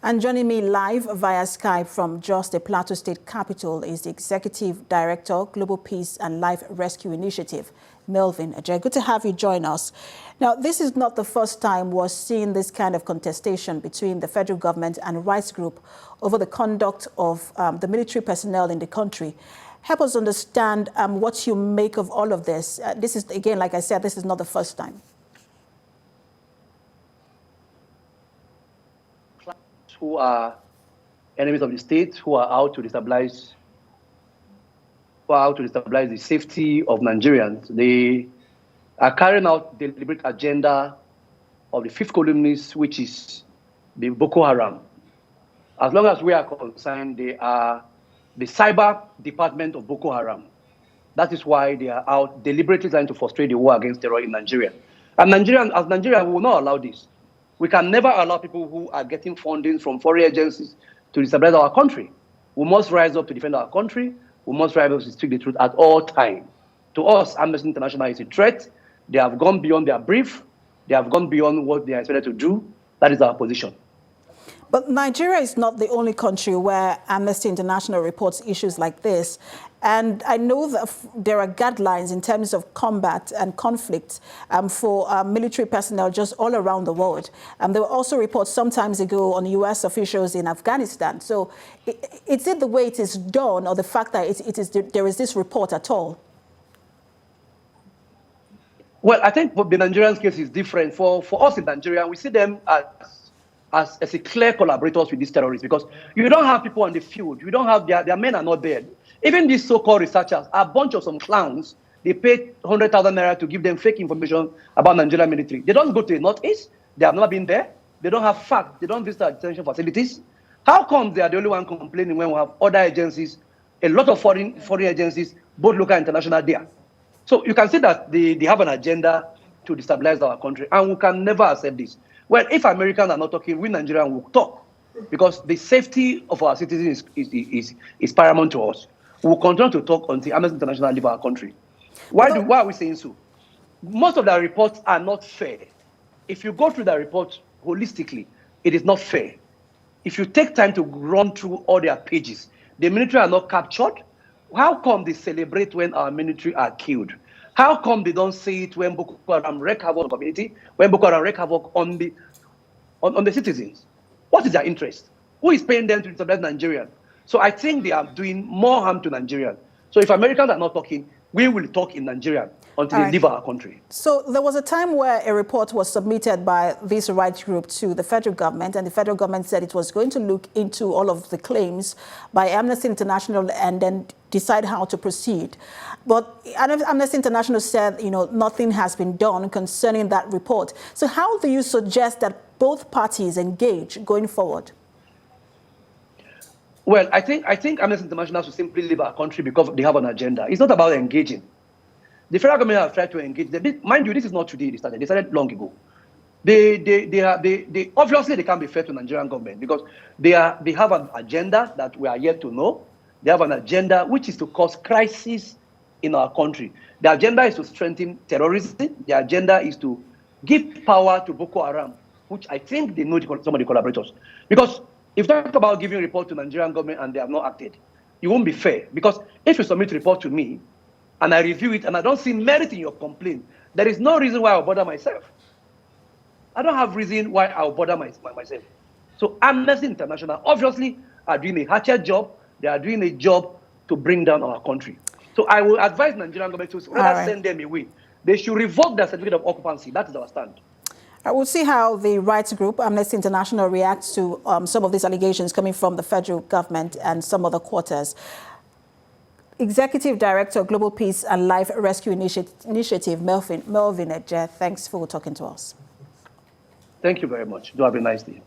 And joining me live via Skype from Jos, the Plateau State capital, is the Executive Director, Global Peace and Life Rescue Initiative, Melvin Ejeh. Good to have you join us. Now, this is not the first time we're seeing this kind of contestation between the federal government and rights group over the conduct of the military personnel in the country. Help us understand what you make of all of this. This is, again, like I said, this is not the first time. Who are enemies of the state, who are out to destabilize, the safety of Nigerians. They are carrying out the deliberate agenda of the fifth columnist, which is the Boko Haram. As long as we are concerned, they are the cyber department of Boko Haram. That is why they are out deliberately trying to frustrate the war against terror in Nigeria. And as Nigerians, we will not allow this. We can never allow people who are getting funding from foreign agencies to destabilize our country. We must rise up to defend our country. We must rise up to speak the truth at all times. To us, Amnesty International is a threat. They have gone beyond their brief. They have gone beyond what they are expected to do. That is our position. But Nigeria is not the only country where Amnesty International reports issues like this. And I know that there are guidelines in terms of combat and conflict for military personnel just all around the world. There were also reports some times ago on U.S. officials in Afghanistan. So is it the way it is done, or the fact that there is this report at all? Well, I think the Nigerian case is different. For us in Nigeria, we see them as a clear collaborators with these terrorists, because you don't have people on the field. You don't have their men are not there. Even these so-called researchers are a bunch of some clowns. They paid 100,000 naira to give them fake information about Nigerian military. They don't go to the Northeast. They have not been there. They don't have facts. They don't visit our detention facilities. How come they are the only one complaining when we have other agencies, a lot of foreign agencies, both local and international there? So you can see that they have an agenda to destabilize our country, and we can never accept this. Well, if Americans are not talking, we Nigerians will talk, because the safety of our citizens is paramount to us. We will continue to talk until Amnesty International leave our country. Why are we saying so? Most of the reports are not fair. If you go through the report holistically, it is not fair. If you take time to run through all their pages, the military are not captured. How come they celebrate when our military are killed? How come they don't say it when Boko Haram wreak havoc on the community, when Boko Haram wreak havoc on the citizens? What is their interest? Who is paying them to destabilize Nigeria? So I think they are doing more harm to Nigeria. So if Americans are not talking, we will talk in Nigeria until they leave our country. So there was a time where a report was submitted by this rights group to the federal government, and the federal government said it was going to look into all of the claims by Amnesty International and then decide how to proceed. But Amnesty International said, nothing has been done concerning that report. So how do you suggest that both parties engage going forward? Well, I think Amnesty International should simply leave our country because they have an agenda. It's not about engaging. The federal government have tried to engage. Mind you, this is not today. They started long ago. They obviously can't be fair to the Nigerian government, because they have an agenda that we are yet to know. They have an agenda which is to cause crisis in our country. The agenda is to strengthen terrorism. The agenda is to give power to Boko Haram, which I think they know some of the collaborators. Because if you talk about giving a report to the Nigerian government and they have not acted, it won't be fair. Because if you submit a report to me and I review it and I don't see merit in your complaint, there is no reason why I'll bother myself. I don't have reason why I'll bother myself. So Amnesty International obviously are doing a hatchet job. They are doing a job to bring down our country. So I will advise Nigerian government to rather send them away. They should revoke their certificate of occupancy. That is our stand. We'll see how the rights group, Amnesty International, reacts to some of these allegations coming from the federal government and some other quarters. Executive Director, Global Peace and Life Rescue Initiative, Melvin Ejeh, thanks for talking to us. Thank you very much. Do have a nice day.